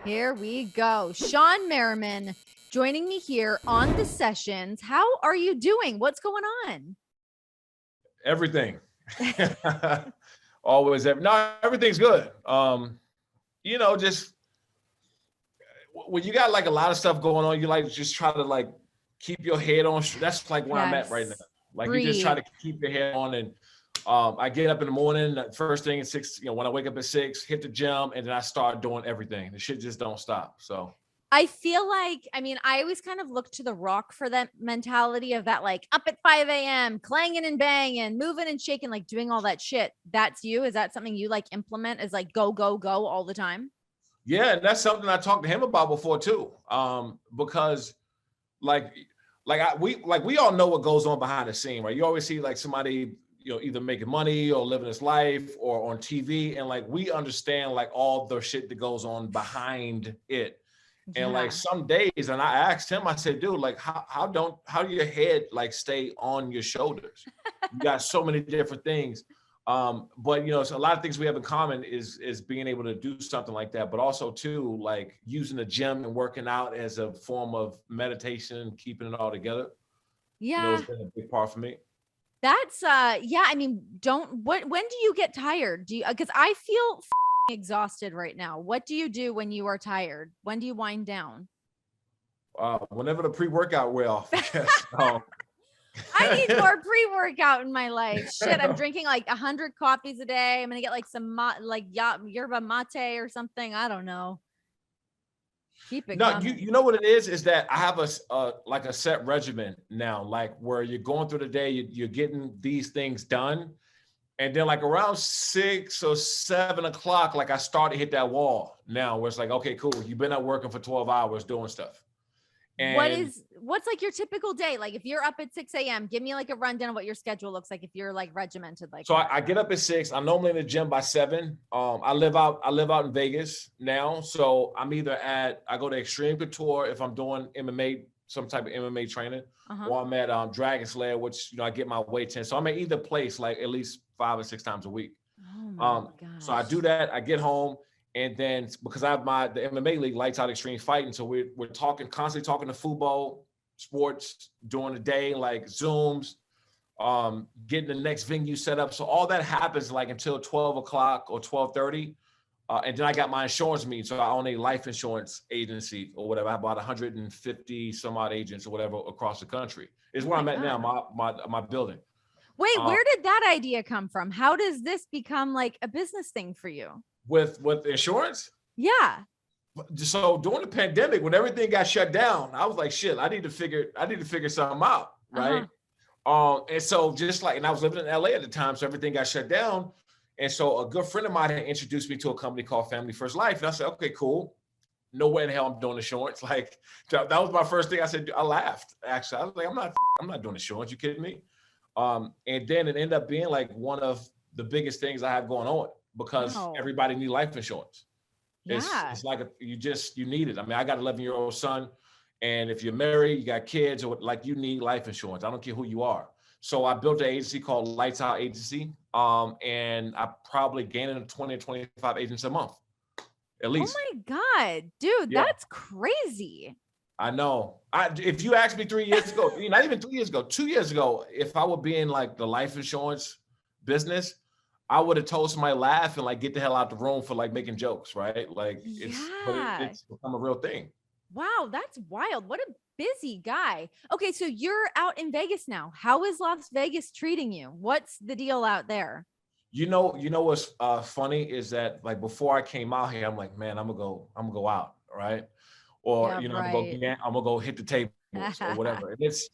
Here we go. Shawne Merriman joining me here on the sessions. How are you doing? What's going on? Everything. Always. No, everything's good. Just when you got like a lot of stuff going on, you like just try to like keep your head on. That's like where I'm at right now. Yes. Like you just try Breathe. to keep your head on, and I get up in the morning. First thing at 6, when I wake up at 6, hit the gym, and then I start doing everything. The shit just don't stop. So I feel like, I always kind of look to The Rock for that mentality of that, like up at 5 a.m., clanging and banging, moving and shaking, like doing all that shit. That's you. Is that something you like implement is like go, go, go all the time? yeah, and that's something I talked to him about before too. Because like we all know what goes on behind the scene, right? You always see like somebody, either making money or living his life or on TV, and like we understand like all the shit that goes on behind it. And like Yeah. some days, and I asked him, I said, dude, like how do your head like stay on your shoulders? You got so many different things. But so a lot of things we have in common is being able to do something like that, but also too, like using the gym and working out as a form of meditation, keeping it all together. Yeah. It's been a big part for me. That's yeah, when do you get tired? Do you because I feel exhausted right now. What do you do when you are tired? When do you wind down? Whenever the pre-workout wear off, I guess. I need more pre-workout in my life. Shit, I'm drinking like 100 coffees a day. I'm gonna get like some yerba mate or something. I don't know. Keep it No, coming. you know what it is that I have like a set regimen now, like where you're going through the day, you're getting these things done. And then like around 6 or 7 o'clock, like I start to hit that wall now where it's like, okay, cool. You've been out working for 12 hours doing stuff. And What's like your typical day? Like if you're up at 6 a.m., give me like a rundown of what your schedule looks like if you're like regimented like so that. I get up at 6. I'm normally in the gym by 7. I live out in Vegas now. So I go to Extreme Couture if I'm doing MMA, some type of MMA training, or I'm at Dragon Slayer, which I get my weights in. So I'm at either place like at least 5 or 6 times a week. Oh my So I gosh. do that. I get home, and then because I have the MMA league, Lights Out Extreme Fighting, so we're constantly talking to football, sports during the day, like Zooms, getting the next venue set up. So all that happens like until 12 o'clock or 12:30. And then I got my insurance meeting. So I own a life insurance agency or whatever. I have about 150 some odd agents or whatever across the country. Is where I'm at now, my building. Wait, Uh, where did that idea come from? How does this become like a business thing for you? with insurance. Yeah. So during the pandemic, when everything got shut down, I was like, shit, I need to figure something out, right? And so and I was living in LA at the time, so everything got shut down. And so a good friend of mine had introduced me to a company called Family First Life. And I said, okay, cool. No way in hell I'm doing insurance. Like that was my first thing. I said, I laughed. Actually, I was like, I'm not doing insurance. You kidding me? And then it ended up being like one of the biggest things I have going on because Wow. everybody needs life insurance. Yeah. It's like you need it. I mean, I got an 11-year-old son, and if you're married, you got kids, or like you need life insurance. I don't care who you are. So I built an agency called Lights Out Agency, and I probably gaining 20 or 25 agents a month, at Oh least. my God, dude, Yeah, that's crazy. I know. If you asked me 3 years ago, not even 3 years ago, 2 years ago, if I would be in like the life insurance business, I would have told somebody laugh and like get the hell out the room for like making jokes, right? Like Yeah. it's become a real thing. Wow, that's wild. What a busy guy. Okay, so you're out in Vegas now. How is Las Vegas treating you? What's the deal out there? What's funny is that like before I came out here, I'm like, man, I'm gonna go out, right? Or Yeah, right. I'm gonna go hit the tables or whatever. And it's,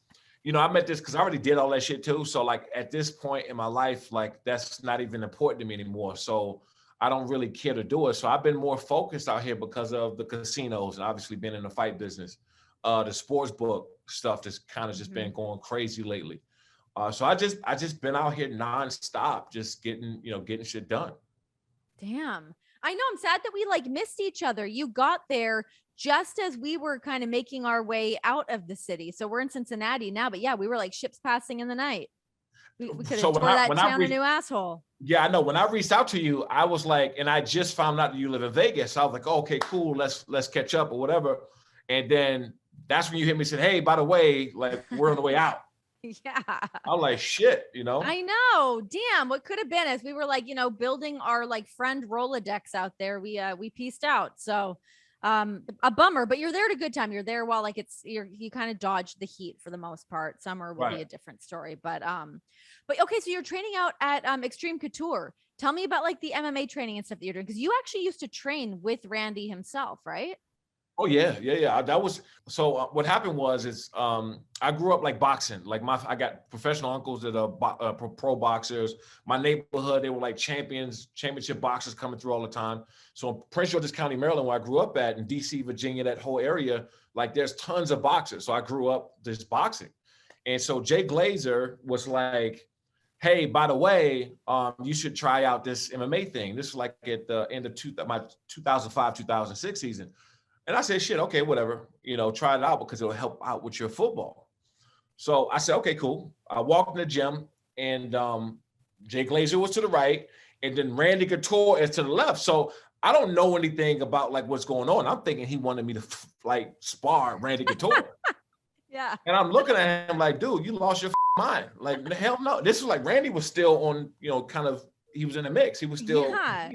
I met this because I already did all that shit too. So like at this point in my life, like that's not even important to me anymore. So I don't really care to do it. So I've been more focused out here because of the casinos and obviously been in the fight business, the sports book stuff that's kind of just been going crazy lately. So I just been out here nonstop, just getting shit done. Damn. I know. I'm sad that we like missed each other. You got there just as we were kind of making our way out of the city. So we're in Cincinnati now, but yeah, we were like ships passing in the night. We could So have tore that town a new asshole. yeah, I know. When I reached out to you, I was like, and I just found out that you live in Vegas. I was like, oh, okay, cool. Let's catch up or whatever. And then that's when you hit me and said, hey, by the way, like we're on the way out. Yeah. I'm like, shit, you know? I know. Damn, what could have been as we were like, building our like friend Rolodex out there. We pieced out. So a bummer, but you're there at a good time. You're there while like you kind of dodged the heat for the most part. Summer will be a different story. But okay, so you're training out at Extreme Couture. Tell me about like the MMA training and stuff that you're doing, because you actually used to train with Randy himself, right? Oh yeah. That was so. What happened was I grew up like boxing. Like I got professional uncles that are pro boxers. My neighborhood, they were like championship boxers coming through all the time. So in Prince George's County, Maryland, where I grew up at, in DC, Virginia, that whole area, like there's tons of boxers. So I grew up just boxing, and so Jay Glazer was like, hey, by the way, you should try out this MMA thing. This is like at the end of my 2005, 2006 season. And I said, shit, okay, whatever, try it out because it'll help out with your football. So I said, okay, cool. I walked in the gym and Jay Glazer was to the right and then Randy Couture is to the left. So I don't know anything about like what's going on. I'm thinking he wanted me to like spar Randy Couture. Yeah. And I'm looking at him like, dude, you lost your mind. Like, the hell no. This was like Randy was still on, he was in the mix. He was still. Yeah.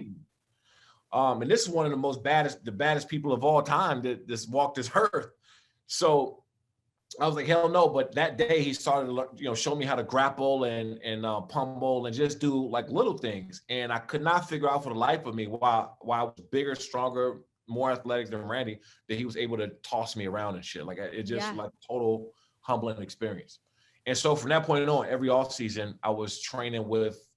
And this is one of the baddest people of all time that just walked this earth. So I was like, hell no. But that day he started to, show me how to grapple and pummel and just do like little things. And I could not figure out for the life of me why I was bigger, stronger, more athletic than Randy, that he was able to toss me around and shit. Like it just like total humbling experience. And so from that point on, every off season, I was training with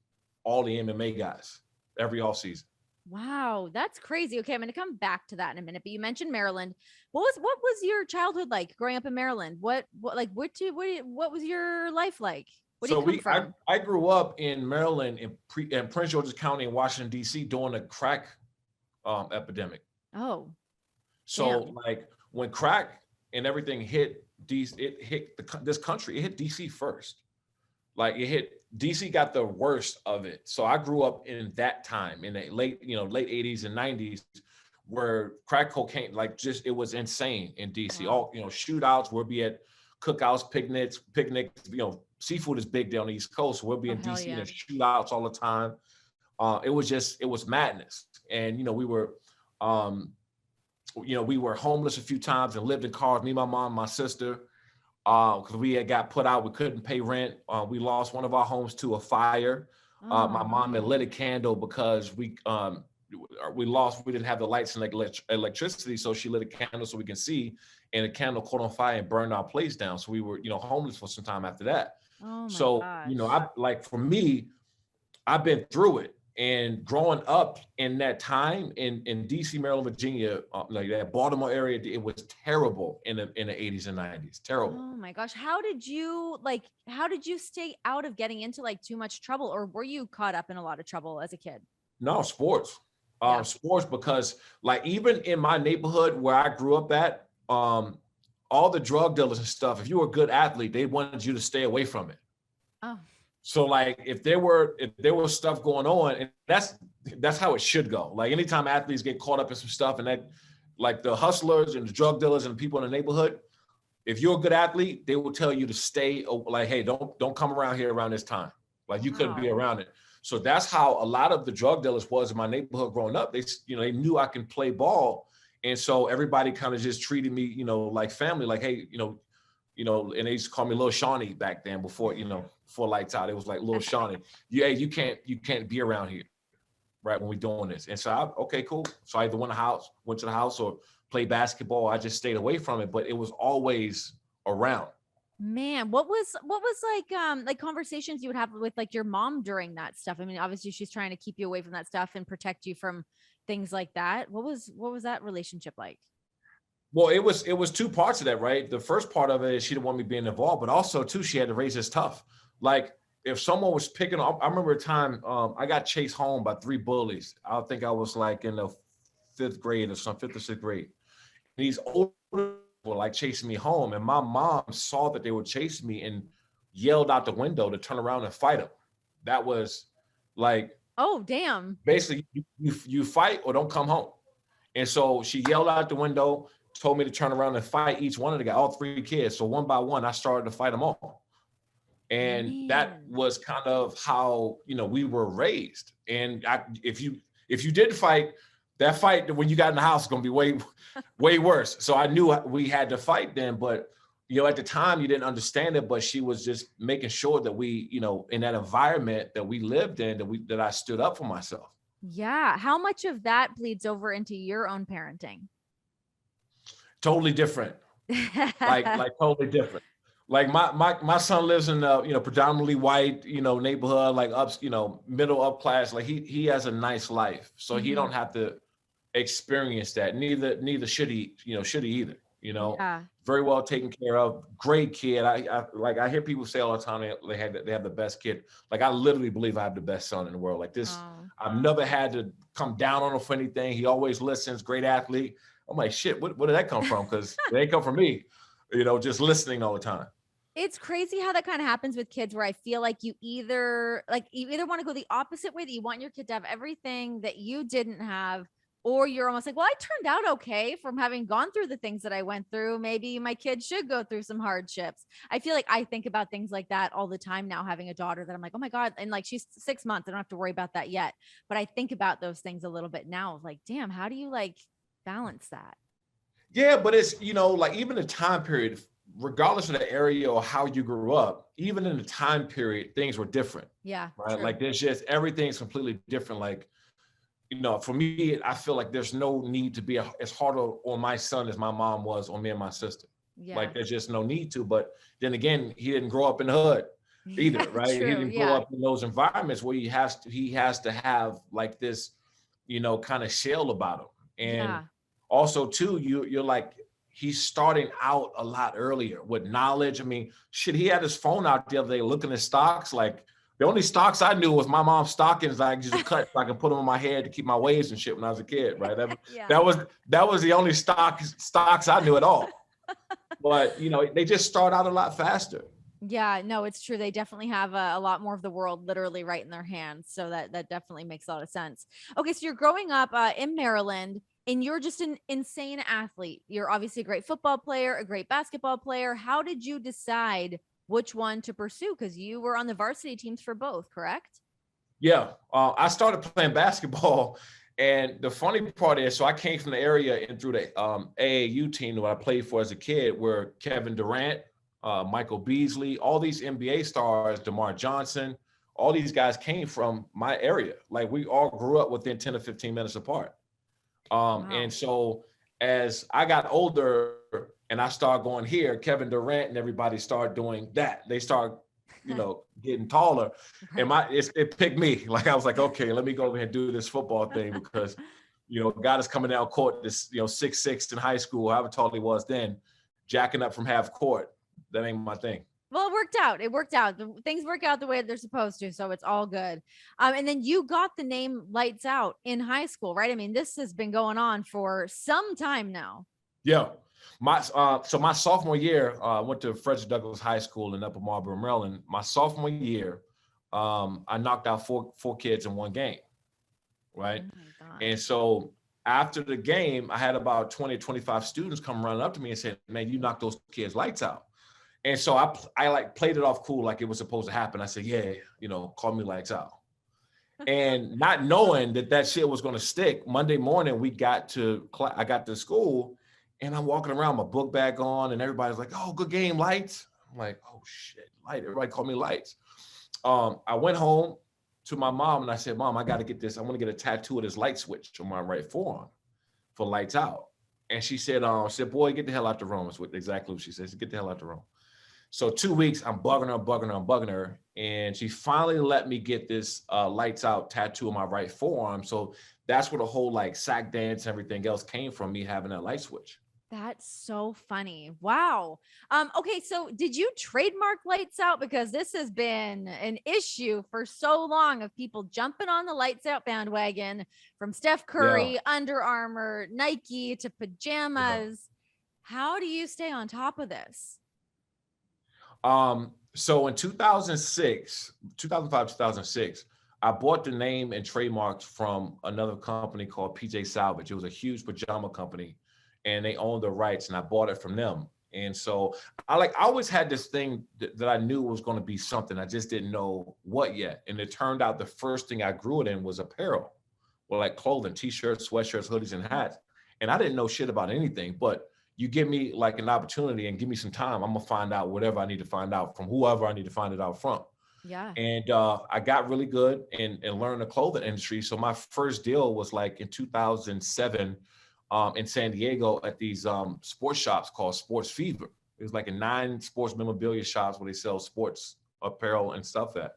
all the MMA guys every off season. Wow, that's crazy. Okay, I'm going to come back to that in a minute. But you mentioned Maryland. What was your childhood like growing up in Maryland? What was your life like? Where do you come from? I grew up in Maryland in Prince George's County in Washington D.C. during the crack epidemic. Oh, so damn. Like when crack and everything hit this country. It hit D.C. first. Like it hit DC got the worst of it. So I grew up in that time in the late 80s and 90s where crack cocaine, like just, it was insane in DC. Wow. All, shootouts, we'll be at cookouts, picnics, seafood is big down the East Coast. So we'll be in DC and shootouts all the time. It was madness. And, we were homeless a few times and lived in cars, me, my mom, my sister. Because we had got put out, we couldn't pay rent. We lost one of our homes to a fire. My mom had lit a candle because we didn't have the lights and electricity, so she lit a candle so we can see, and the candle caught on fire and burned our place down. So we were, homeless for some time after that. Oh my gosh. For me, I've been through it. And growing up in that time in DC, Maryland, Virginia, like that Baltimore area, it was terrible in the 80s and 90s. Terrible. Oh my gosh. How did you stay out of getting into like too much trouble, or were you caught up in a lot of trouble as a kid? No, sports. Sports, because like even in my neighborhood where I grew up at, all the drug dealers and stuff, if you were a good athlete, they wanted you to stay away from it. Oh. So like if there was stuff going on, and that's how it should go. Like anytime athletes get caught up in some stuff, and that like the hustlers and the drug dealers and the people in the neighborhood, if you're a good athlete, they will tell you to stay, like, hey, don't come around here around this time. Like you couldn't be around it. So that's how a lot of the drug dealers was in my neighborhood growing up. They knew I can play ball. And so everybody kind of just treated me, like family, like, hey, and they used to call me Little Shawne back then before lights out. It was like Little Shawne. You can't be around here, right, when we're doing this. And so okay, cool. So I either went to the house or played basketball. I just stayed away from it, but it was always around. Man, what was like conversations you would have with like your mom during that stuff? I mean, obviously she's trying to keep you away from that stuff and protect you from things like that. What was that relationship like? Well, it was two parts of that, right? The first part of it is she didn't want me being involved, but also too, she had to raise us tough. Like if someone was picking up, I remember a time I got chased home by 3 bullies. I think I was like in the 5th grade or something, 5th or 6th grade. And these older people like chasing me home, and my mom saw that they were chasing me and yelled out the window to turn around and fight him. That was like, oh, damn. basically you fight or don't come home. And so she yelled out the window, told me to turn around and fight each one of the guys, all 3 kids. So one by one, I started to fight them all. And that Man. was kind of how, we were raised. And if you didn't fight, that fight when you got in the house is going to be way worse. So I knew we had to fight then, but at the time you didn't understand it, but she was just making sure that we, in that environment that we lived in, that I stood up for myself. Yeah. How much of that bleeds over into your own parenting? Totally different. like totally different. Like my son lives in a predominantly white neighborhood, like middle up class. Like he has a nice life, so he don't have to experience that. Neither should he either. Yeah. Very well taken care of, great kid. I hear people say all the time they have the best kid. Like I literally believe I have the best son in the world. Like this, I've never had to come down on him for anything. He always listens, great athlete. I'm like, shit, where did that come from? Because it ain't come from me, just listening all the time. It's crazy how that kind of happens with kids, where I feel like you either want to go the opposite way, that you want your kid to have everything that you didn't have, or you're almost like, well, I turned out okay from having gone through the things that I went through. Maybe my kid should go through some hardships. I feel like I think about things like that all the time now, having a daughter that I'm like, oh my God. And like, she's 6 months. I don't have to worry about that yet. But I think about those things a little bit now, of like, damn, how do you like balance that? Yeah, but it's, like even the time period, regardless of the area or how you grew up, even in the time period, things were different. Yeah. Right. True. Like there's just, everything's completely different. Like, for me, I feel like there's no need to be as hard on my son as my mom was on me and my sister. Yeah. Like there's just no need to. But then again, he didn't grow up in the hood either, right? True, he didn't grow up in those environments where he has to have like this, kind of shell about him. And also too, you're like, he's starting out a lot earlier with knowledge. I mean, shit, he had his phone out the other day looking at stocks. Like the only stocks I knew was my mom's stockings. I just cut so I could put them on my head to keep my waves and shit when I was a kid, right? That was the only stocks I knew at all. But they just start out a lot faster. Yeah, no, it's true. They definitely have a lot more of the world literally right in their hands. So that definitely makes a lot of sense. Okay, so you're growing up in Maryland, and you're just an insane athlete. You're obviously a great football player, a great basketball player. How did you decide which one to pursue? Because you were on the varsity teams for both, correct? Yeah, I started playing basketball. And the funny part is, so I came from the area and through the AAU team that I played for as a kid, where Kevin Durant, Michael Beasley, all these NBA stars, DeMar Johnson, all these guys came from my area. Like we all grew up within 10 to 15 minutes apart. And so as I got older and I started going here, Kevin Durant and everybody started doing that. They start, getting taller. And it picked me. Like I was like, okay, let me go over here and do this football thing, because, God is coming down court, this, 6'6" in high school, however tall he was then, jacking up from half court. That ain't my thing. Well, it worked out. Things work out the way they're supposed to. So it's all good. And then you got the name Lights Out in high school, right? I mean, this has been going on for some time now. Yeah. My sophomore year, I went to Frederick Douglass High School in Upper Marlboro, Maryland. My sophomore year, I knocked out four kids in one game. Right. Oh my God. And so after the game, I had about 20, 25 students come running up to me and said, man, you knocked those kids' lights out. And so I like played it off cool, like it was supposed to happen. I said, yeah, call me Lights Out. And not knowing that shit was going to stick, Monday morning, I got to school and I'm walking around, my book bag on, and everybody's like, oh, good game, Lights. I'm like, oh shit, Light. Everybody called me Lights. I went home to my mom and I said, Mom, I got to get this. I want to get a tattoo of this light switch on my right forearm for Lights Out. And she said, boy, get the hell out the room. That's exactly what she says. Get the hell out the room. So 2 weeks, I'm bugging her. And she finally let me get this Lights Out tattoo on my right forearm. So that's where the whole like sack dance and everything else came from, me having that light switch. That's so funny. Wow. Okay. So did you trademark Lights Out? Because this has been an issue for so long, of people jumping on the Lights Out bandwagon, from Steph Curry, Under Armour, Nike to pajamas. How do you stay on top of this? So in 2005, 2006, I bought the name and trademarks from another company called PJ Salvage. It was a huge pajama company and they owned the rights and I bought it from them. And so I always had this thing that I knew was going to be something. I just didn't know what yet. And it turned out the first thing I grew it in was apparel, well, like clothing, t-shirts, sweatshirts, hoodies, and hats. And I didn't know shit about anything, but you give me like an opportunity and give me some time, I'm gonna find out whatever I need to find out from whoever I need to find it out from. Yeah. And I got really good in learning the clothing industry. So my first deal was like in 2007 in San Diego at these sports shops called Sports Fever. It was like 9 sports memorabilia shops where they sell sports apparel and stuff at.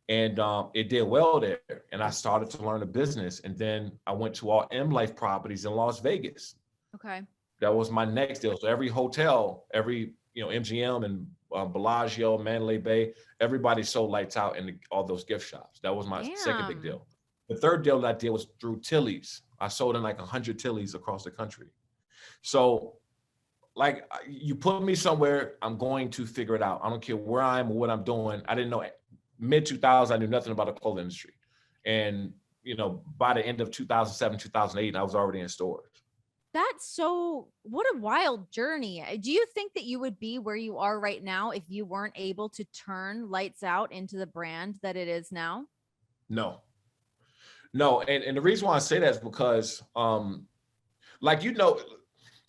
And it did well there. And I started to learn the business. And then I went to all M Life properties in Las Vegas. Okay. That was my next deal. So every hotel, every, MGM and Bellagio, Mandalay Bay, everybody sold lights out in all those gift shops. That was my second big deal. The third deal that I did was through Tilly's. I sold in like 100 Tilly's across the country. So like you put me somewhere, I'm going to figure it out. I don't care where I am or what I'm doing. I didn't know mid 2000s, I knew nothing about the clothing industry. And, by the end of 2007, 2008, I was already in stores. What a wild journey. Do you think that you would be where you are right now if you weren't able to turn Lights Out into the brand that it is now? No. And the reason why I say that is because, like, you know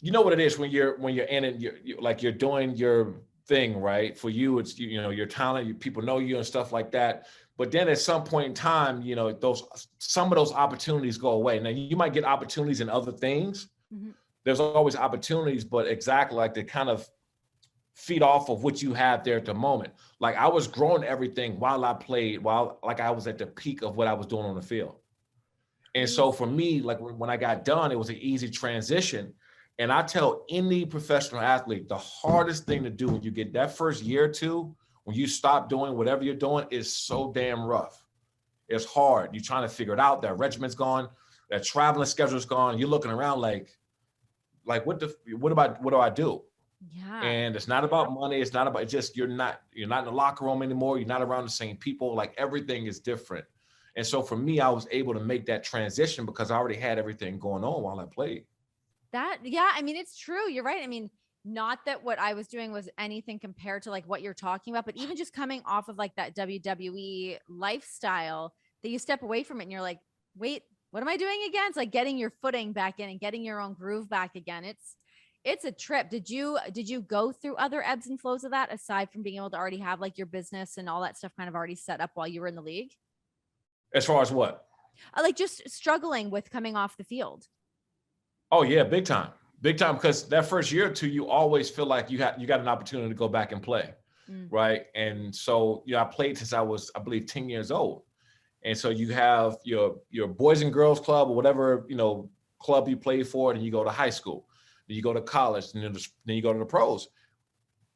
what it is when you're in it, you're doing your thing, right? For you, it's, your talent, people know you and stuff like that. But then at some point in time, some of those opportunities go away. Now you might get opportunities in other things. Mm-hmm. There's always opportunities, but exactly like they kind of feed off of what you have there at the moment. Like I was growing everything while I played, like I was at the peak of what I was doing on the field. And so for me, like when I got done, it was an easy transition. And I tell any professional athlete, the hardest thing to do when you get that first year or two, when you stop doing whatever you're doing, is so damn rough. It's hard. You're trying to figure it out. That regiment's gone. That traveling schedule's gone. You're looking around like what do I do? Yeah. And it's not about money. It's not about, it's just, you're not in the locker room anymore. You're not around the same people. Like everything is different. And so for me, I was able to make that transition because I already had everything going on while I played. It's true. You're right. Not that what I was doing was anything compared to like what you're talking about, but even just coming off of like that WWE lifestyle that you step away from it and you're like, wait, what am I doing again? It's like getting your footing back in and getting your own groove back again. It's a trip. Did you go through other ebbs and flows of that aside from being able to already have like your business and all that stuff kind of already set up while you were in the league? As far as what? Like just struggling with coming off the field. Oh yeah, big time, because that first year or two, you always feel like you got an opportunity to go back and play, right? And so I played since I was, I believe, 10 years old, and so you have your boys and girls club or whatever club you play for, and you go to high school, then you go to college, and then you go to the pros.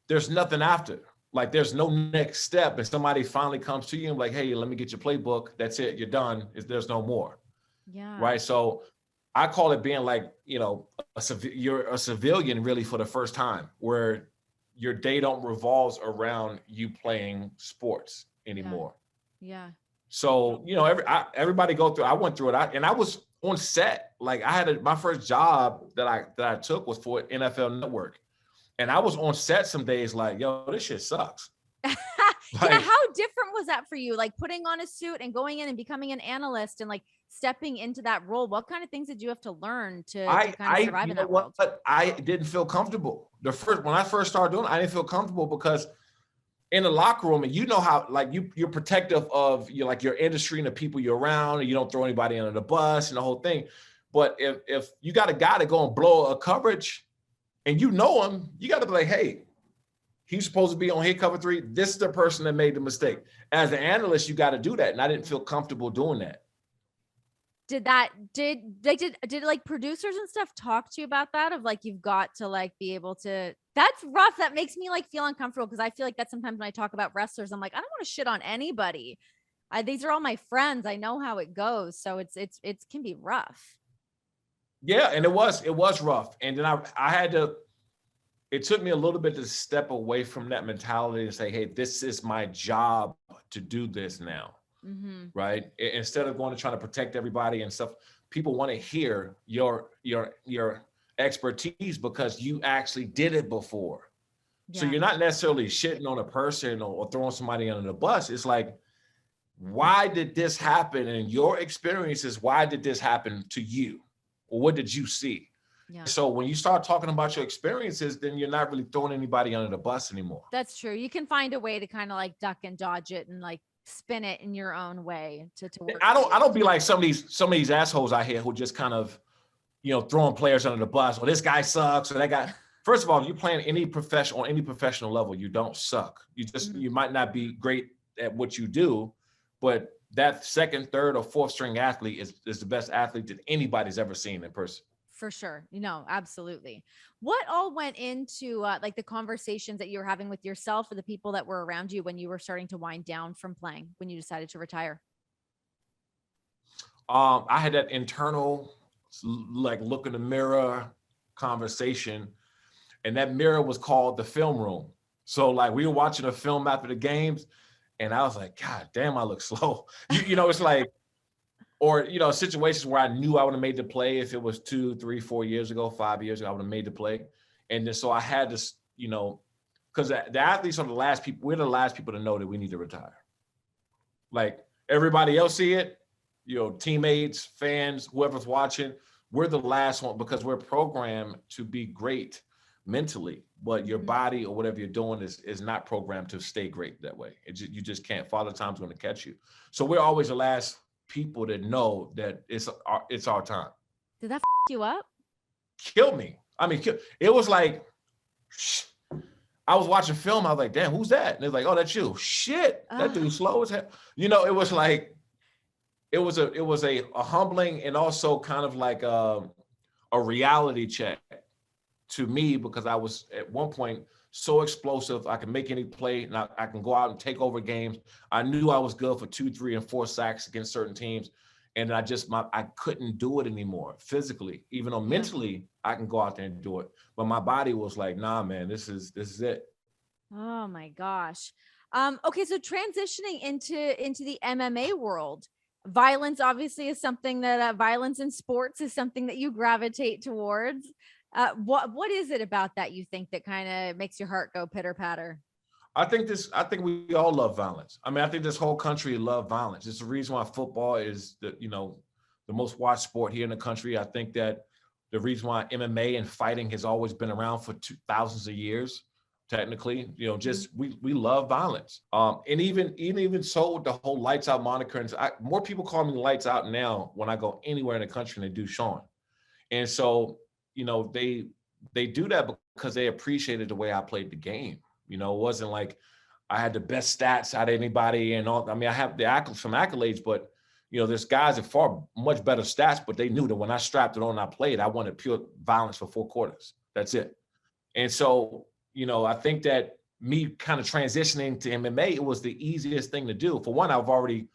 There's nothing after. Like there's no next step, and somebody finally comes to you and like, hey, let me get your playbook. That's it. You're done. There's no more. Yeah. Right. So I call it being like, you're a civilian really for the first time, where your day don't revolves around you playing sports anymore. Yeah. So, everybody go through, I went through it. And I was on set. Like I had my first job that I took was for NFL Network. And I was on set some days like, yo, this shit sucks. Like, how different was that for you? Like putting on a suit and going in and becoming an analyst and like stepping into that role. What kind of things did you have to learn to kind of survive in that world? I didn't feel comfortable. When I first started doing it, I didn't feel comfortable because in the locker room, and how like you're protective of your industry and the people you're around, and you don't throw anybody under the bus and the whole thing. But if you got a guy to go and blow a coverage and you know him, you got to be like, hey, he's supposed to be on hit cover 3. This is the person that made the mistake. As an analyst, you got to do that. And I didn't feel comfortable doing that. Did like producers and stuff talk to you about that? Of like, you've got to like be able to, that's rough. That makes me like feel uncomfortable. Cause I feel like that sometimes when I talk about wrestlers, I'm like, I don't want to shit on anybody. These are all my friends. I know how it goes. So it can be rough. Yeah. And it was rough. And then I had to, it took me a little bit to step away from that mentality and say, hey, this is my job to do this now. Mm-hmm. Right? Instead of going to try to protect everybody and stuff, people want to hear your expertise because you actually did it before. So Yeah. you're not necessarily shitting on a person or throwing somebody under the bus. It's like, why did this happen? And your experiences, why did this happen to you? Or what did you see? Yeah. So when you start talking about your experiences, then you're not really throwing anybody under the bus anymore. That's true. You can find a way to kind of like duck and dodge it and like spin it in your own way to work. I don't be like some of these assholes out here who just kind of, throwing players under the bus. Or this guy sucks, or that guy. First of all, if you're playing any professional level, you don't suck. You might not be great at what you do, but that second, third, or fourth string athlete is the best athlete that anybody's ever seen in person. For sure. Absolutely. What all went into like the conversations that you were having with yourself or the people that were around you when you were starting to wind down from playing, when you decided to retire? I had that internal, like, look in the mirror conversation, and that mirror was called the film room. So like we were watching a film after the games, and I was like, God damn, I look slow. It's like, or, situations where I knew I would have made the play if it was 2, 3, 4 years ago, 5 years ago, I would have made the play. And then so I had to, because the athletes are the last people, we're the last people to know that we need to retire. Like everybody else see it, teammates, fans, whoever's watching, we're the last one because we're programmed to be great mentally, but your body or whatever you're doing is not programmed to stay great that way. You just can't. Father Time's going to catch you. So we're always the last people that know that it's our time. Did that you up? Killed me. I mean, it was like, I was watching film. I was like, damn, who's that? And they're like, oh, that's you. Shit, that dude's slow as hell. It was like, it was a humbling and also kind of like a reality check to me, because I was at one point so explosive. I can make any play, and I can go out and take over games. I knew I was good for 2, 3, and 4 sacks against certain teams. And I couldn't do it anymore physically, even though mentally I can go out there and do it. But my body was like, nah, man, this is it. Oh my gosh. Okay. So transitioning into the MMA world, violence obviously is something that violence in sports is something that you gravitate towards. What is it about that you think that kind of makes your heart go pitter patter? I think we all love violence. I mean, I think this whole country loves violence. It's the reason why football is the most watched sport here in the country. I think that the reason why MMA and fighting has always been around for thousands of years, technically, just we love violence. And even so, the whole lights out moniker, and more people call me lights out now when I go anywhere in the country than they do Shawn. And so, they do that because they appreciated the way I played the game. It wasn't like I had the best stats out of anybody and all. I mean, I have some accolades, but there's guys that much better stats, but they knew that when I strapped it on and I played, I wanted pure violence for 4 quarters. That's it. And so, I think that me kind of transitioning to MMA, it was the easiest thing to do. For one, I've already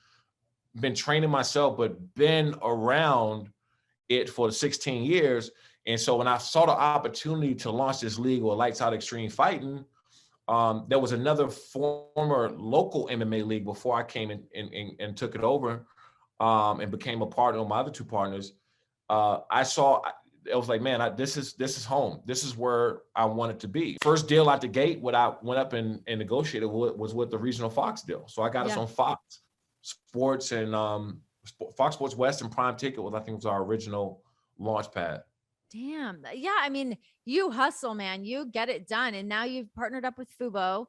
been training myself, but been around it for 16 years. And so when I saw the opportunity to launch this league with Lights Out Extreme Fighting, there was another former local MMA league before I came in and took it over and became a partner with my other 2 partners. I was like, man, this is home. This is where I wanted to be. First deal out the gate, what I went up and negotiated was with the regional Fox deal. So I got us on Fox Sports and Fox Sports West and Prime Ticket I think was our original launch pad. Damn. Yeah. I mean, you hustle, man, you get it done. And now you've partnered up with Fubo.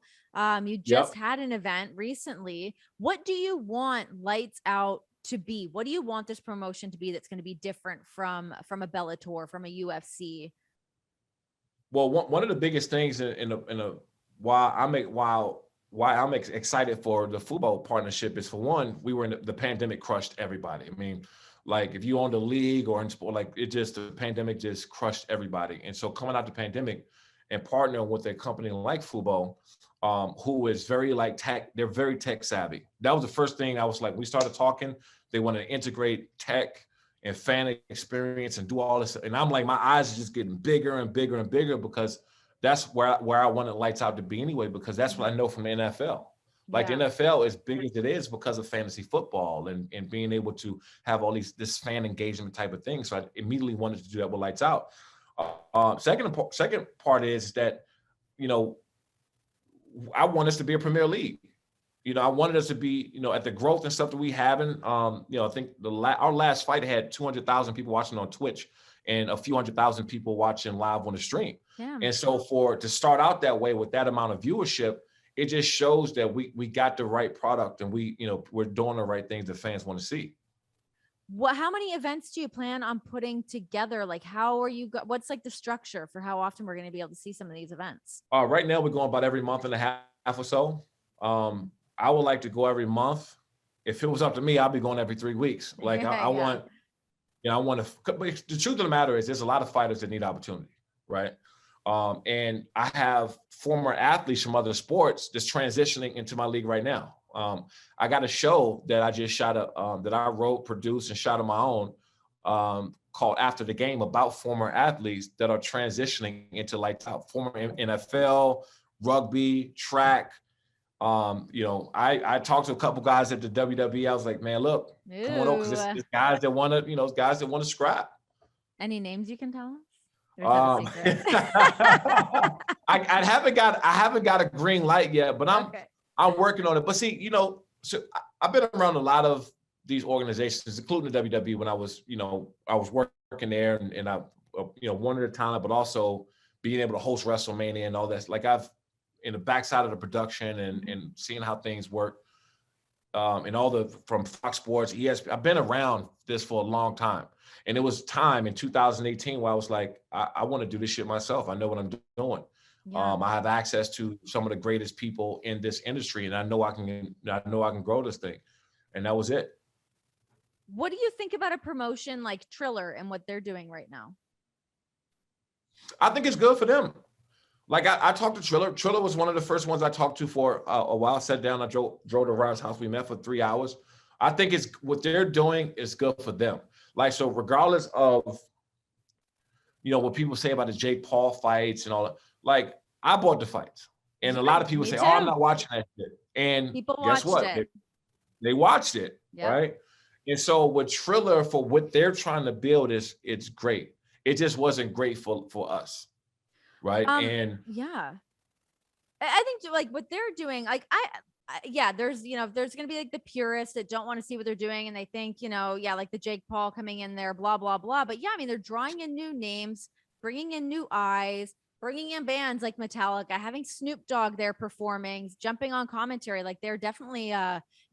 You just had an event recently. What do you want Lights Out to be? What do you want this promotion to be that's going to be different from a Bellator, from a UFC? Well, one of the biggest things why I'm excited for the Fubo partnership is, for one, we were the pandemic crushed everybody. I mean, like if you own the league or in sport, like the pandemic just crushed everybody. And so coming out the pandemic and partnering with a company like Fubo, who is very they're very tech savvy. That was the first thing I was like, we started talking, they want to integrate tech and fan experience and do all this. And I'm like, my eyes are just getting bigger and bigger and bigger because that's where I wanted Lights Out to be anyway, because that's what I know from the NFL. Like the NFL, as big as it is because of fantasy football and being able to have all this fan engagement type of thing. So I immediately wanted to do that with Lights Out. Second part is that, you know, I want us to be a Premier League. You know, I wanted us to be, you know, at the growth and stuff that we having. You know, I think our last fight had 200,000 people watching on Twitch and a few 100,000 people watching live on the stream. Yeah. And so to start out that way with that amount of viewership, it just shows that we got the right product and we're doing the right things that fans want to see. How many events do you plan on putting together? Like, how are you, what's like the structure for how often we're going to be able to see some of these events? Right now we're going about every month and a half or so. I would like to go every month. If it was up to me, I'd be going every 3 weeks. Like I want, you know, but the truth of the matter is there's a lot of fighters that need opportunity, right? And I have former athletes from other sports that's transitioning into my league right now. I got a show that I just shot that I wrote, produced, and shot on my own called After the Game about former athletes that are transitioning into Lights Out, former NFL, rugby, track. You know, I talked to a couple guys at the WWE. I was like, man, look, come on over, because it's guys that want to, you know, guys that want to scrap. Any names you can tell us? I haven't got a green light yet, but I'm working on it. But see, you know, so I've been around a lot of these organizations, including the WWE, when I was working there, and I, you know, wanted the talent, but also being able to host WrestleMania and all that. Like I've in the backside of the production and seeing how things work, and from Fox Sports, ESPN. I've been around this for a long time. And it was time in 2018 where I was like, I want to do this shit myself. I know what I'm doing. Yeah. I have access to some of the greatest people in this industry, and I know I can grow this thing. And that was it. What do you think about a promotion like Triller and what they're doing right now? I think it's good for them. Like I talked to Triller. Triller was one of the first ones I talked to for a while. I sat down, I drove to Ryan's house. We met for 3 hours. I think what they're doing is good for them. Like, so regardless of, you know, what people say about the Jake Paul fights and all that, like I bought the fights. And a lot of people say, oh, I'm not watching that shit. And guess what? They watched it, right? And so with Triller, for what they're trying to build, it's great. It just wasn't great for us, right? And yeah, I think like what they're doing, like there's, you know, there's going to be like the purists that don't want to see what they're doing. And they think, you know, like the Jake Paul coming in there, blah, blah, blah. But yeah, I mean, they're drawing in new names, bringing in new eyes, bringing in bands like Metallica, having Snoop Dogg there performing, jumping on commentary. Like they're definitely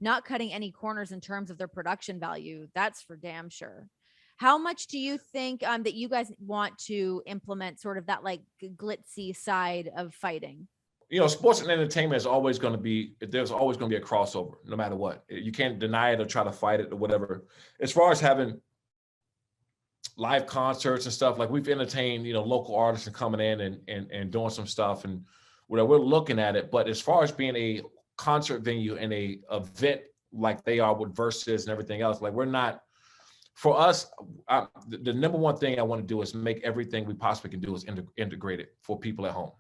not cutting any corners in terms of their production value. That's for damn sure. How much do you think that you guys want to implement sort of that like glitzy side of fighting? You know, sports and entertainment is always going to be, there's always going to be a crossover, no matter what. You can't deny it or try to fight it or whatever. As far as having live concerts and stuff, like we've entertained, you know, local artists and coming in and doing some stuff and whatever, we're looking at it. But as far as being a concert venue and a event like they are with Versus and everything else, like we're not, for us, the number one thing I want to do is make everything we possibly can do is integrated for people at home.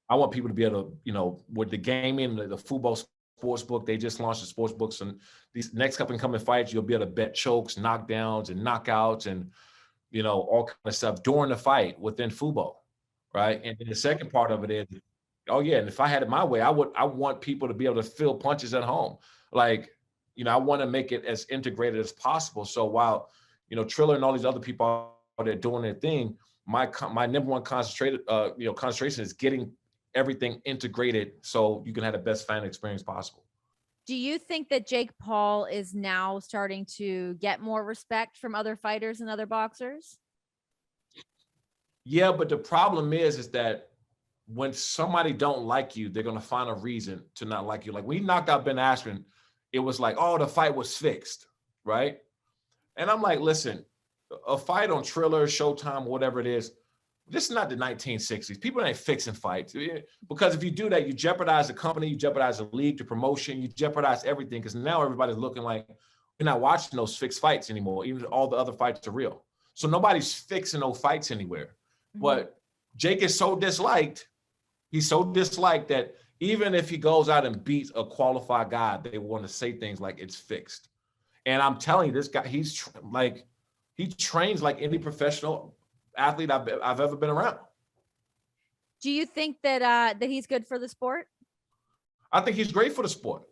I want people to be able to, you know, with the gaming, the football sports book, they just launched the sports books, and these next couple coming fights, you'll be able to bet chokes, knockdowns, and knockouts, and, you know, all kind of stuff during the fight within football, right? And then the second part of it is, oh yeah, and if I had it my way, I want people to be able to feel punches at home. Like, you know, I want to make it as integrated as possible. So while, you know, Triller and all these other people are there doing their thing, my number one concentration is getting everything integrated so you can have the best fan experience possible. Do you think that Jake Paul is now starting to get more respect from other fighters and other boxers? Yeah, but the problem is that when somebody don't like you, they're going to find a reason to not like you. Like when he knocked out Ben Askren, it was like, oh, the fight was fixed, right? And I'm like, listen, a fight on Triller, Showtime, whatever it is, this is not the 1960s. People ain't fixing fights, because if you do that, you jeopardize the company, you jeopardize the league, the promotion, you jeopardize everything, because now everybody's looking like you're not watching those fixed fights anymore. Even all the other fights are real. So nobody's fixing those fights anywhere. Mm-hmm. But Jake is so disliked. He's so disliked that even if he goes out and beats a qualified guy, they want to say things like it's fixed. And I'm telling you, this guy, he trains like any professional athlete I've ever been around. Do you think that that he's good for the sport? I think he's great for the sport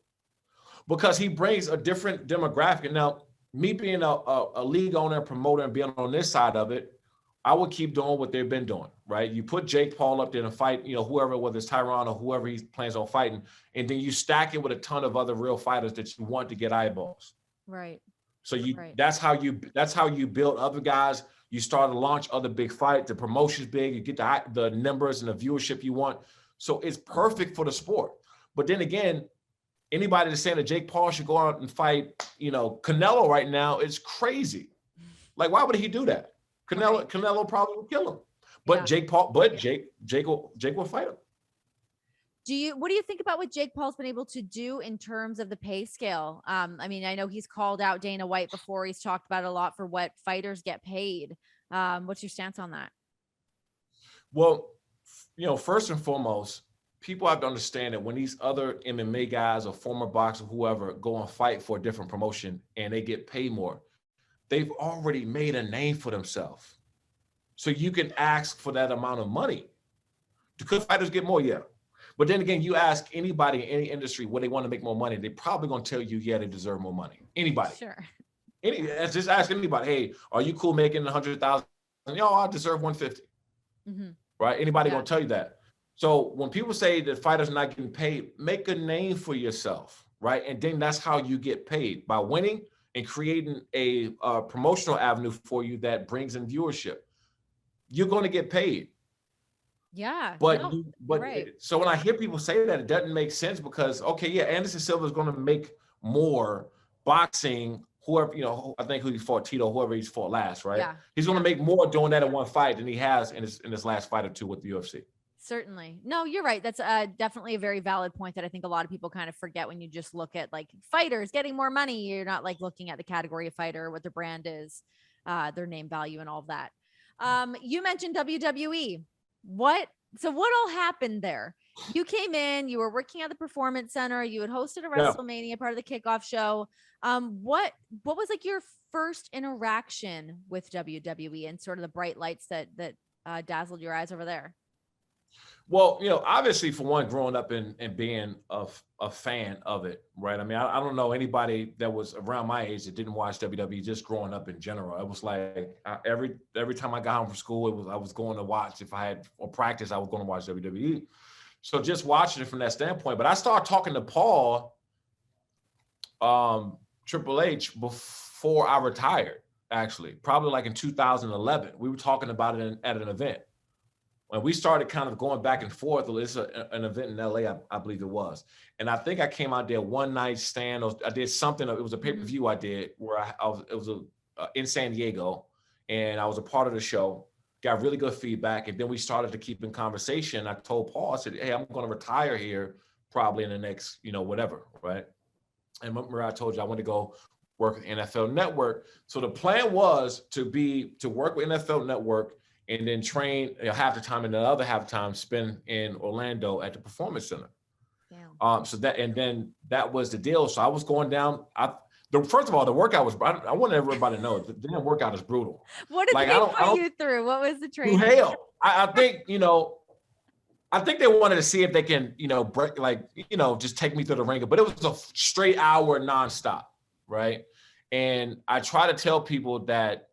because he brings a different demographic. Now, me being a league owner, promoter, and being on this side of it, I would keep doing what they've been doing, right? You put Jake Paul up there and fight, whoever, whether it's Tyron or whoever he plans on fighting, and then you stack it with a ton of other real fighters that you want to get eyeballs. Right. So that's how you build other guys. You start to launch other big fights. The promotion's big. You get the numbers and the viewership you want. So it's perfect for the sport. But then again, anybody that's saying that Jake Paul should go out and fight, Canelo right now, it's crazy. Like, why would he do that? Canelo probably will kill him. But Jake will fight him. What do you think about what Jake Paul's been able to do in terms of the pay scale? I mean, I know he's called out Dana White before. He's talked about it a lot for what fighters get paid. What's your stance on that? Well, first and foremost, people have to understand that when these other MMA guys or former boxers, whoever, go and fight for a different promotion and they get paid more, they've already made a name for themselves. So you can ask for that amount of money. Could fighters get more? Yeah. But then again, you ask anybody in any industry where they want to make more money, they're probably going to tell you, yeah, they deserve more money. Anybody. Sure. Just ask anybody, hey, are you cool making 100,000? I deserve 150. Mm-hmm. Right? Anybody going to tell you that? So when people say that fighters are not getting paid, make a name for yourself, right? And then that's how you get paid, by winning and creating a promotional avenue for you that brings in viewership. You're going to get paid. Yeah. So when I hear people say that, it doesn't make sense because, okay, yeah, Anderson Silva is going to make more boxing, whoever, I think who he fought, Tito, whoever he's fought last, right? Yeah. He's going to make more doing that in one fight than he has in his last fight or two with the UFC. Certainly. No, you're right. That's definitely a very valid point that I think a lot of people kind of forget when you just look at like fighters getting more money. You're not like looking at the category of fighter, what their brand is, their name value and all of that. You mentioned WWE. What all happened there? You came in, you were working at the Performance Center, you had hosted a WrestleMania part of the kickoff show. What was like your first interaction with WWE and sort of the bright lights that dazzled your eyes over there? Well, obviously, for one, growing up and being a fan of it, right? I mean, I don't know anybody that was around my age that didn't watch WWE. Just growing up in general, it was like every time I got home from school, I was going to watch. If I had or practice, I was going to watch WWE. So just watching it from that standpoint. But I started talking to Paul, Triple H, before I retired. Actually, probably like in 2011, we were talking about it at an event. When we started kind of going back and forth, it's an event in LA, I believe it was. And I think I came out there one night stand. I did something. It was a pay-per-view I did where it was in San Diego, and I was a part of the show. Got really good feedback, and then we started to keep in conversation. I told Paul, I said, "Hey, I'm going to retire here probably in the next, whatever, right?" And remember, I told you I want to go work with NFL Network. So the plan was to work with NFL Network, and then train half the time, and the other half the time spend in Orlando at the Performance Center. Yeah. That was the deal. So I was going down. First of all, the workout was. I want everybody to know the damn workout is brutal. What did they put you through? What was the training? Hell, I think I think they wanted to see if they can break, just take me through the ringer. But it was a straight hour nonstop, right? And I try to tell people that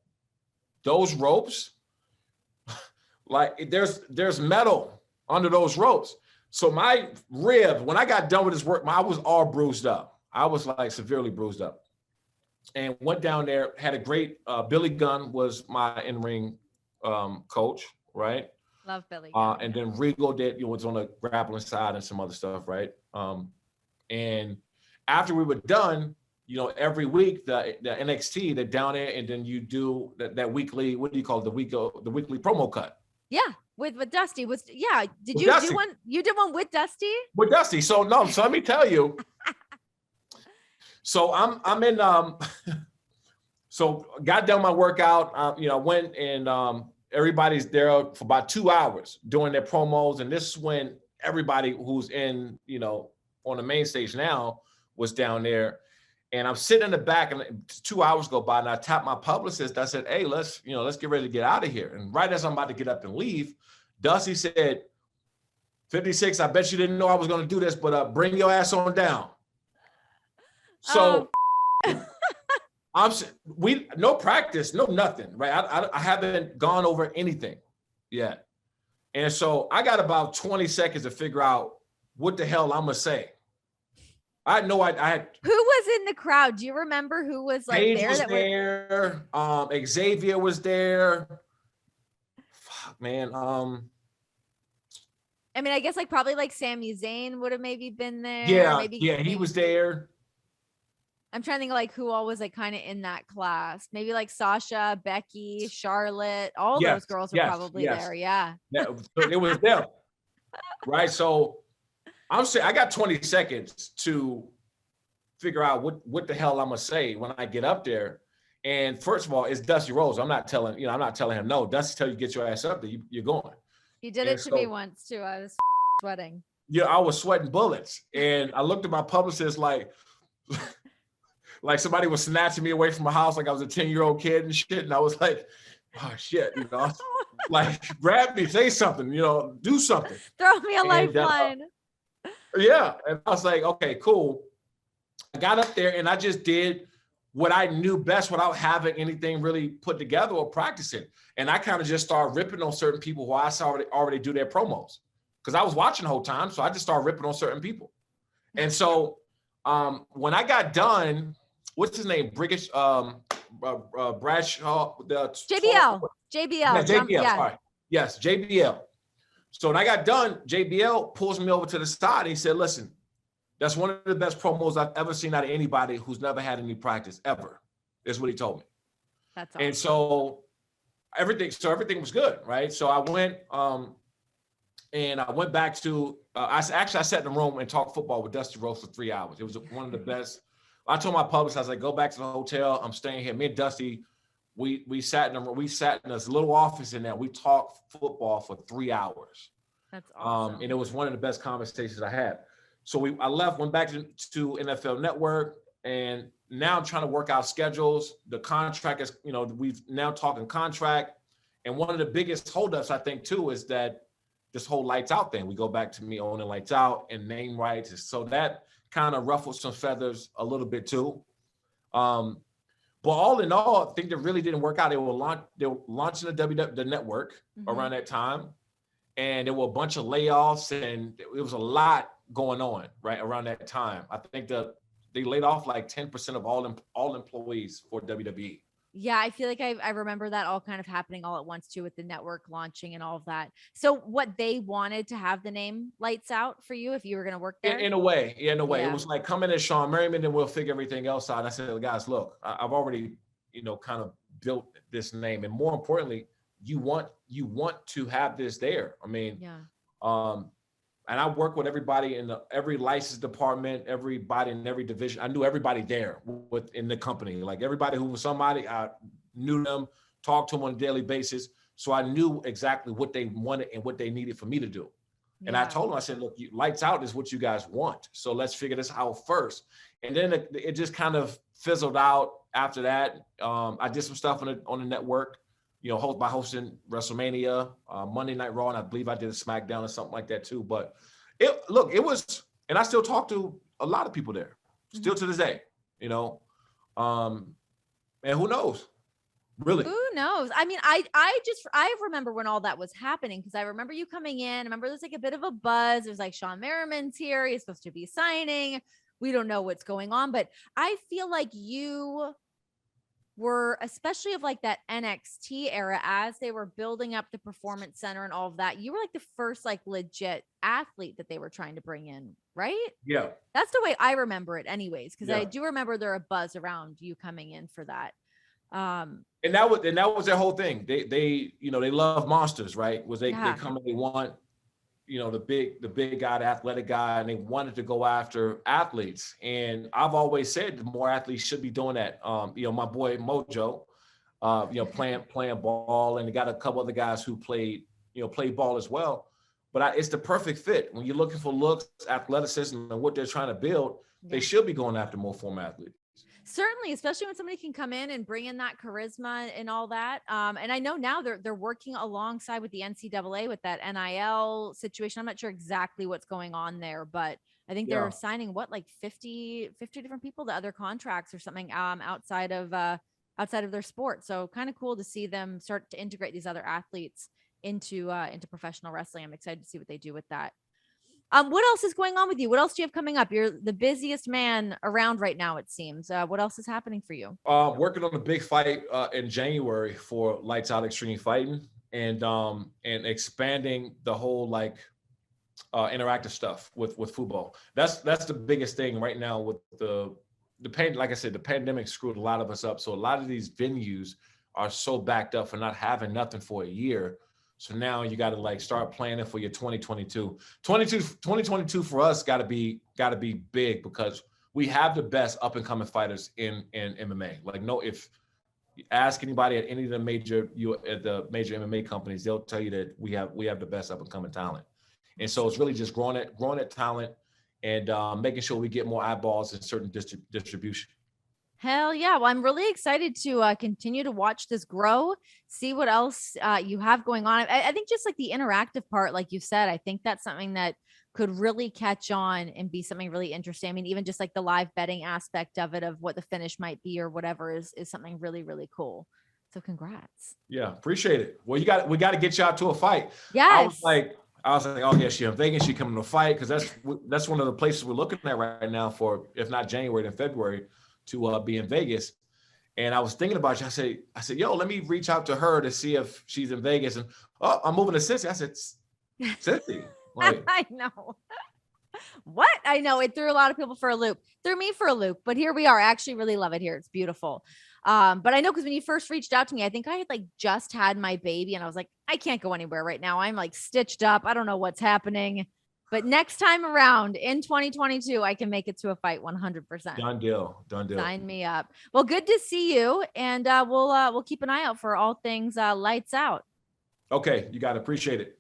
those ropes. Like there's metal under those ropes. So my rib, when I got done with this work, I was all bruised up. I was like severely bruised up. And went down there, had a great, Billy Gunn was my in-ring coach, right? Love Billy. And then Regal was on the grappling side and some other stuff, right? And after we were done, every week the NXT, they're down there, and then you do that weekly, what do you call it? The weekly promo cut. Yeah, with Dusty. Did you do one? You did one with Dusty? With Dusty. So let me tell you. So I'm in so got done my workout. Went and everybody's there for about 2 hours doing their promos. And this is when everybody who's in, on the main stage now was down there. And I'm sitting in the back, and 2 hours go by, and I tapped my publicist. I said, hey, let's get ready to get out of here. And right as I'm about to get up and leave, Dusty said, 56, I bet you didn't know I was going to do this, but bring your ass on down. So no practice, no nothing, right? I haven't gone over anything yet. And so I got about 20 seconds to figure out what the hell I'm going to say. I had no idea. Who was in the crowd? Do you remember who was like Paige there? Was there. Xavier was there. Fuck, man. I mean, I guess like probably like Sami Zayn would have maybe been there. Yeah, he was there. I'm trying to think of like who all was like kind of in that class. Maybe like Sasha, Becky, Charlotte, all those girls were probably there. Yeah. It was them. Right. So I'm saying I got 20 seconds to figure out what the hell I'm gonna say when I get up there. And first of all, it's Dusty Rhodes. I'm not telling him no. Dusty tell you get your ass up there, you're going. He did it to me once too. I was sweating. Yeah, I was sweating bullets. And I looked at my publicist like somebody was snatching me away from my house like I was a 10-year-old kid and shit. And I was like, oh shit, like grab me, say something, do something. Throw me a lifeline. Yeah. And I was like, okay, cool. I got up there and I just did what I knew best without having anything really put together or practicing. And I kind of just started ripping on certain people who I saw already do their promos. Because I was watching the whole time. So I just started ripping on certain people. And so when I got done, what's his name? Bradshaw. JBL. Yeah, JBL. Sorry. Yes, JBL. So when I got done, JBL pulls me over to the side and he said, listen, that's one of the best promos I've ever seen out of anybody who's never had any practice ever. That's what he told me. That's awesome. And so everything was good, right? So I went and I went back to, I sat in the room and talked football with Dusty Rhodes for 3 hours. It was one of the best. I told my publicist, I was like, go back to the hotel. I'm staying here. Me and Dusty, we sat in this little office in there. We talked football for 3 hours. That's awesome. And it was one of the best conversations I had. So I left, went back to NFL Network, and now I'm trying to work out schedules. The contract is, we've now talking contract. And one of the biggest holdups, I think, too, is that this whole Lights Out thing. We go back to me owning Lights Out and name rights. So that kind of ruffled some feathers a little bit too. But all in all, I think that really didn't work out. They were launching the network around that time. And there were a bunch of layoffs, and it was a lot going on right around that time. I think that they laid off like 10% of all employees for WWE. Yeah, I feel like I remember that all kind of happening all at once too, with the network launching and all of that. So what they wanted to have the name Lights Out for you if you were going to work there? In a way. Yeah. It was like, come in as Shawn Merriman and we'll figure everything else out. I said, guys, look, I've already, kind of built this name. And more importantly, you want to have this there. I mean, and I work with everybody in every license department, everybody in every division. I knew everybody there within the company. Like everybody who was somebody, I knew them, talked to them on a daily basis. So I knew exactly what they wanted and what they needed for me to do. Yeah. And I told them, I said, look, Lights Out is what you guys want. So let's figure this out first. And then it just kind of fizzled out after that. I did some stuff on the network, by hosting WrestleMania, Monday Night Raw, and I believe I did a SmackDown or something like that too. But it was, and I still talk to a lot of people there, still to this day, and who knows, really? Who knows? I mean, I remember when all that was happening, because I remember you coming in. I remember there's like a bit of a buzz. It was like Shawn Merriman's here. He's supposed to be signing. We don't know what's going on, but I feel like you were, especially of like that NXT era, as they were building up the Performance Center and all of that, you were like the first like legit athlete that they were trying to bring in, right? Yeah. That's the way I remember it anyways, because I do remember there a buzz around you coming in for that. And that was their whole thing. They love monsters, right? They come and they want, the big guy, the athletic guy, and they wanted to go after athletes. And I've always said the more athletes should be doing that. My boy Mojo, playing ball, and they got a couple other guys who played ball as well. But it's the perfect fit. When you're looking for looks, athleticism, and what they're trying to build, they should be going after more former athletes. Certainly, especially when somebody can come in and bring in that charisma and all that. And I know now they're working alongside with the NCAA with that NIL situation. I'm not sure exactly what's going on there, but I think they're signing like 50 different people to other contracts or something outside of their sport. So kind of cool to see them start to integrate these other athletes into professional wrestling. I'm excited to see what they do with that. What else is going on with you? What else do you have coming up? You're the busiest man around right now, it seems. What else is happening for you? Working on a big fight in January for Lights Out Extreme Fighting, and expanding the whole interactive stuff with football. That's the biggest thing right now with the like I said, the pandemic screwed a lot of us up. So a lot of these venues are so backed up for not having nothing for a year. So now you got to start planning for your 2022. 2022 for us got to be big, because we have the best up and coming fighters in MMA. If you ask anybody at any of the major MMA companies, they'll tell you that we have the best up and coming talent. And so it's really just growing that talent and making sure we get more eyeballs in certain distribution. Hell yeah. Well, I'm really excited to continue to watch this grow, see what else you have going on. I think just the interactive part, like you said, I think that's something that could really catch on and be something really interesting. I mean, even just the live betting aspect of it, of what the finish might be or whatever, is something really, really cool. So congrats. Yeah, appreciate it. Well, we got to get you out to a fight. Yes. I was like, oh yeah, she in Vegas, she coming to a fight, because that's one of the places we're looking at right now for, if not January, then February, to be in Vegas. And I was thinking about you. I said, yo, let me reach out to her to see if she's in Vegas. And I'm moving to Cincy. I said, Cincy. I know. What? I know it threw a lot of people for a loop. Threw me for a loop, but here we are. I actually really love it here. It's beautiful. But I know, because when you first reached out to me, I think I had just had my baby, and I was like, I can't go anywhere right now. I'm stitched up. I don't know what's happening. But next time around in 2022, I can make it to a fight 100%. Done deal. Sign me up. Well, good to see you. And we'll keep an eye out for all things Lights Out. Okay. You got to appreciate it.